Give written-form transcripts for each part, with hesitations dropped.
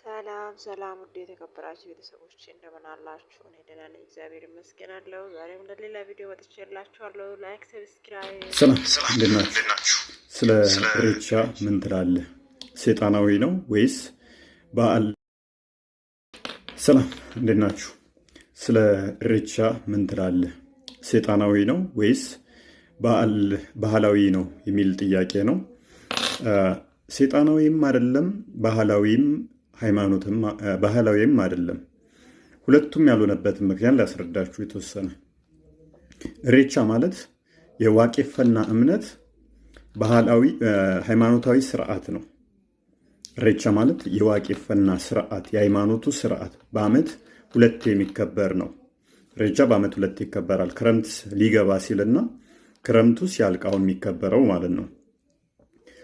ሰላም ሰላም ውድ የተከበራችሁ ቤተሰቦች እንደምን አላችሁ? እኔ ደህና ነኝ፣ እግዚአብሔር ይመስገን አለሁ። ዛሬም ለሌላ ቪዲዮ መጥቼላችኋለሁ። ላይክ፣ ሰብስክራይብ። ሰላም እንዴት ናችሁ? ስለ ኢሬቻ ምን ትላለህ? ሰይጣናዊ ነው ወይስ በዓል? ሰላም እንዴት ናችሁ? ስለ ኢሬቻ ምን ትላለህ? ሰይጣናዊ ነው ወይስ ባህላዊ ነው የሚል ጥያቄ ነው። ሰይጣናዊም አይደለም ባህላዊም ባህላዊም አይደለም። ሁለቱም ያልሆነበትን ምክንያት ላስረዳችሁ የተወሰነ። ኢሬቻ ማለት የዋቄፈና እምነት ባህላዊ ሃይማኖታዊ ስርዓት ነው። ኢሬቻ ማለት የዋቄፈና ስርዓት የሃይማኖቱ ስርዓት በአመት ሁለት የሚከበር ነው። ኢሬቻ በአመት ሁለት ይከበራል። ክረምት ሊገባ ሲልና ክረምቱ ሲያልቅ አሁን የሚከበረው ማለት ነው።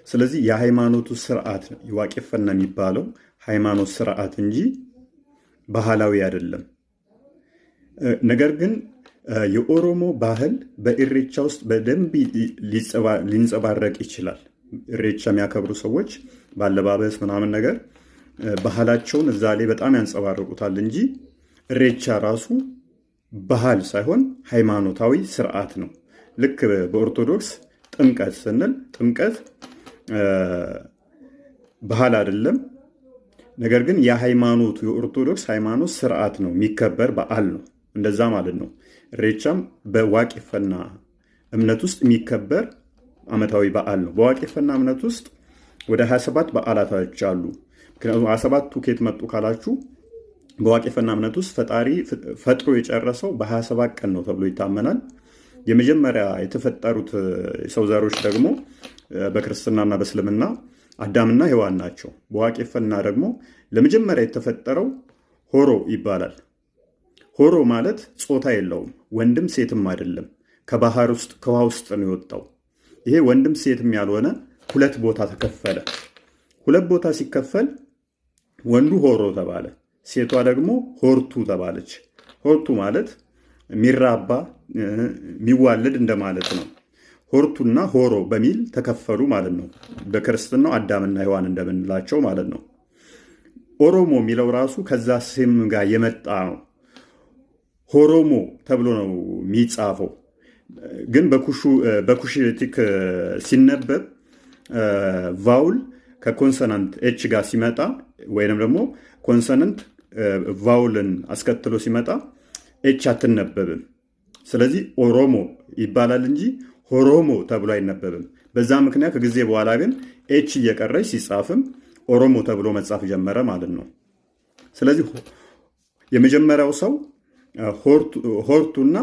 ስለዚህ የሃይማኖቱ ስርዓት የዋቄፈና የሚባለው ሃይማኖት ስርዓት እንጂ ባህላዊ አይደለም። ነገር ግን የኦሮሞ ባህል በኢሬቻ ውስጥ በደንብ ሊንጸባረቅ ይችላል። ኢሬቻ የሚያከብሩ ሰዎች ባለባበስ ምናምን ነገር ባህላቸውን እዛ ላይ በጣም ያንጸባርቁታል እንጂ ኢሬቻ ራሱ ባህል ሳይሆን ሃይማኖታዊ ስርዓት ነው። ልክ በኦርቶዶክስ ጥምቀት ስንል ጥምቀት ባህል አይደለም። ነገር ግን የሃይማኖቱ የኦርቶዶክስ ሃይማኖት ስርዓት ነው፣ የሚከበር በዓል ነው። እንደዛ ማለት ነው። ኢሬቻም በዋቄፈና እምነት ውስጥ የሚከበር ዓመታዊ በዓል ነው። በዋቄፈና እምነት ውስጥ ወደ 27 በዓላቶች አሉ። ምክንያቱም 27ቱ ከየት መጡ ካላችሁ በዋቄፈና እምነት ውስጥ ፈጣሪ ፈጥሮ የጨረሰው በ27 ቀን ነው ተብሎ ይታመናል። የመጀመሪያ የተፈጠሩት የሰው ዘሮች ደግሞ በክርስትናና በእስልምና አዳምና ሔዋን ናቸው። በዋቄፈና ደግሞ ለመጀመሪያ የተፈጠረው ሆሮ ይባላል። ሆሮ ማለት ጾታ የለውም፣ ወንድም ሴትም አይደለም። ከባህር ውስጥ ከውሃ ውስጥ ነው የወጣው። ይሄ ወንድም ሴትም ያልሆነ ሁለት ቦታ ተከፈለ። ሁለት ቦታ ሲከፈል ወንዱ ሆሮ ተባለ፣ ሴቷ ደግሞ ሆርቱ ተባለች። ሆርቱ ማለት የሚራባ የሚዋለድ እንደማለት ነው። ሆርቱና ሆሮ በሚል ተከፈሉ ማለት ነው። በክርስትናው አዳምና ሔዋን እንደምንላቸው ማለት ነው። ኦሮሞ የሚለው ራሱ ከዛ ስም ጋር የመጣ ነው። ሆሮሞ ተብሎ ነው የሚጻፈው። ግን በኩሽቲክ ሲነበብ ቫውል ከኮንሰናንት ኤች ጋር ሲመጣ ወይንም ደግሞ ኮንሰናንት ቫውልን አስከትሎ ሲመጣ ኤች አትነበብም። ስለዚህ ኦሮሞ ይባላል እንጂ ሆሮሞ ተብሎ አይነበብም። በዛ ምክንያት ከጊዜ በኋላ ግን ኤች እየቀረች ሲጻፍም ኦሮሞ ተብሎ መጻፍ ጀመረ ማለት ነው። ስለዚህ የመጀመሪያው ሰው ሆርቱና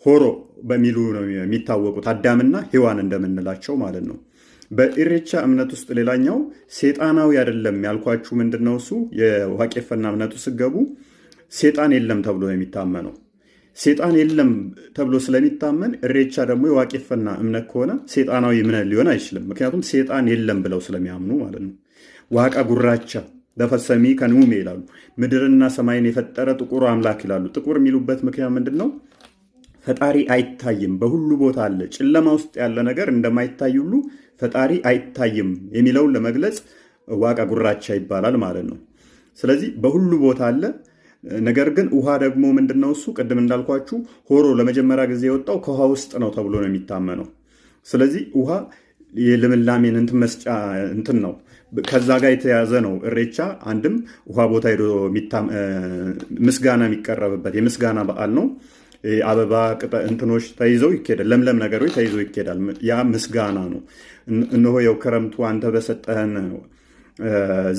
ሆሮ በሚሉ ነው የሚታወቁት፣ አዳምና ሔዋን እንደምንላቸው ማለት ነው። በኢሬቻ እምነት ውስጥ ሌላኛው ሴጣናዊ አይደለም ያልኳችሁ ምንድነው? እሱ የዋቄፈና እምነቱ ስገቡ ሴጣን የለም ተብሎ ነው የሚታመነው። ሴጣን የለም ተብሎ ስለሚታመን ኢሬቻ ደግሞ የዋቄፈና እምነት ከሆነ ሴጣናዊ እምነት ሊሆን አይችልም። ምክንያቱም ሴጣን የለም ብለው ስለሚያምኑ ማለት ነው። ዋቃ ጉራቻ ለፈሰሚ ከንሙሜ ይላሉ። ምድርና ሰማይን የፈጠረ ጥቁር አምላክ ይላሉ። ጥቁር የሚሉበት ምክንያት ምንድን ነው? ፈጣሪ አይታይም፣ በሁሉ ቦታ አለ። ጨለማ ውስጥ ያለ ነገር እንደማይታይ ሁሉ ፈጣሪ አይታይም የሚለውን ለመግለጽ ዋቃ ጉራቻ ይባላል ማለት ነው። ስለዚህ በሁሉ ቦታ አለ። ነገር ግን ውሃ ደግሞ ምንድነው? እሱ ቅድም እንዳልኳችሁ ሆሮ ለመጀመሪያ ጊዜ የወጣው ከውሃ ውስጥ ነው ተብሎ ነው የሚታመነው። ስለዚህ ውሃ የልምላሜን መስጫ ነው፣ ከዛ ጋር የተያዘ ነው። ኢሬቻ አንድም ውሃ ቦታ ሄዶ ምስጋና የሚቀረብበት የምስጋና በዓል ነው። አበባ እንትኖች ተይዘው ይኬዳል፣ ለምለም ነገሮች ተይዘው ይኬዳል። ያ ምስጋና ነው። እነሆ የው ክረምቱ አንተ በሰጠህን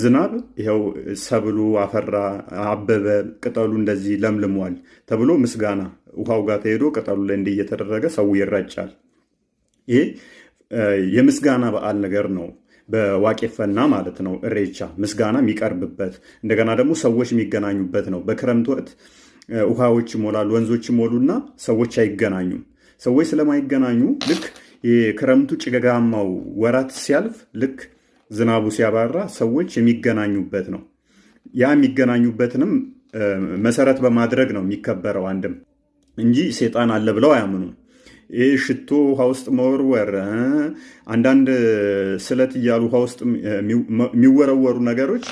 ዝናብ ይኸው ሰብሉ አፈራ፣ አበበ፣ ቅጠሉ እንደዚህ ለምልሟል ተብሎ ምስጋና ውሃው ጋር ተሄዶ ቅጠሉ ላይ እንዲህ እየተደረገ ሰው ይረጫል። ይሄ የምስጋና በዓል ነገር ነው፣ በዋቄፈና ማለት ነው። ኢሬቻ ምስጋና የሚቀርብበት እንደገና ደግሞ ሰዎች የሚገናኙበት ነው። በክረምት ወቅት ውሃዎች ይሞላሉ፣ ወንዞች ይሞሉና ሰዎች አይገናኙም። ሰዎች ስለማይገናኙ ልክ የክረምቱ ጭጋጋማው ወራት ሲያልፍ ልክ ዝናቡ ሲያባራ ሰዎች የሚገናኙበት ነው። ያ የሚገናኙበትንም መሰረት በማድረግ ነው የሚከበረው አንድም እንጂ ሴጣን አለ ብለው አያምኑም። ይህ ሽቶ ውሃ ውስጥ መወርወር፣ አንዳንድ ስለት እያሉ ውሃ ውስጥ የሚወረወሩ ነገሮች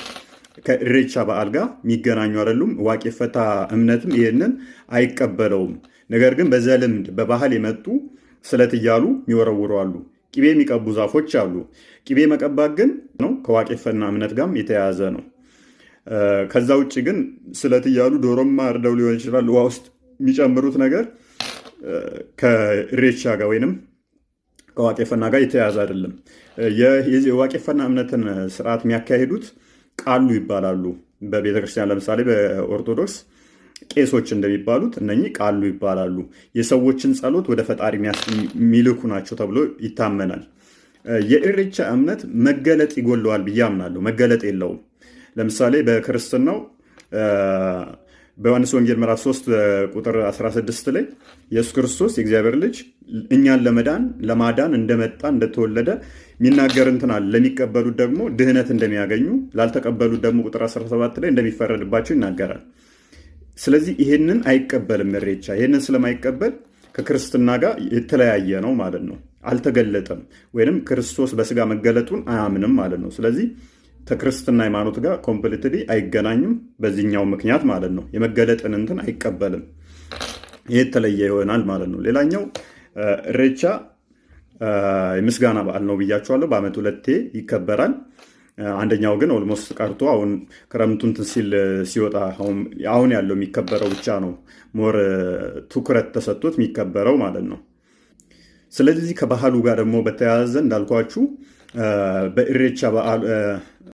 ከኢሬቻ በዓል ጋር የሚገናኙ አይደሉም። ዋቄፈታ እምነትም ይህንን አይቀበለውም። ነገር ግን በዘልምድ በባህል የመጡ ስለት እያሉ የሚወረውሩ አሉ። ቅቤ የሚቀቡ ዛፎች አሉ። ቅቤ መቀባት ግን ነው ከዋቄፈና እምነት ጋርም የተያያዘ ነው። ከዛ ውጭ ግን ስለት እያሉ ዶሮማ አርደው ሊሆን ይችላል ውሃ ውስጥ የሚጨምሩት ነገር ከኢሬቻ ጋር ወይንም ከዋቄፈና ጋር የተያያዘ አይደለም። የዋቄፈና እምነትን ስርዓት የሚያካሂዱት ቃሉ ይባላሉ። በቤተክርስቲያን ለምሳሌ በኦርቶዶክስ ቄሶች እንደሚባሉት እነኚህ ቃሉ ይባላሉ። የሰዎችን ጸሎት ወደ ፈጣሪ የሚልኩ ናቸው ተብሎ ይታመናል። የኢሬቻ እምነት መገለጥ ይጎለዋል ብዬ አምናለሁ። መገለጥ የለውም። ለምሳሌ በክርስትናው በዮሐንስ ወንጌል ምዕራፍ 3 ቁጥር 16 ላይ ኢየሱስ ክርስቶስ የእግዚአብሔር ልጅ እኛን ለማዳን እንደመጣ እንደተወለደ የሚናገር እንትን አለ። ለሚቀበሉት ደግሞ ድህነት እንደሚያገኙ፣ ላልተቀበሉት ደግሞ ቁጥር 17 ላይ እንደሚፈረድባቸው ይናገራል። ስለዚህ ይህንን አይቀበልም ኢሬቻ። ይህንን ስለማይቀበል ከክርስትና ጋር የተለያየ ነው ማለት ነው። አልተገለጠም፣ ወይንም ክርስቶስ በስጋ መገለጡን አያምንም ማለት ነው። ስለዚህ ከክርስትና ሃይማኖት ጋር ኮምፕሊትሊ አይገናኝም በዚህኛው ምክንያት ማለት ነው። የመገለጥን እንትን አይቀበልም። ይህ የተለየ ይሆናል ማለት ነው። ሌላኛው ኢሬቻ የምስጋና በዓል ነው ብያቸዋለሁ። በዓመት 2 ይከበራል። አንደኛው ግን ኦልሞስት ቀርቶ አሁን ክረምቱን ሲል ሲወጣ አሁን ያለው የሚከበረው ብቻ ነው ሞር ትኩረት ተሰጥቶት የሚከበረው ማለት ነው። ስለዚህ ከባህሉ ጋር ደግሞ በተያያዘ እንዳልኳችሁ በኢሬቻ በዓል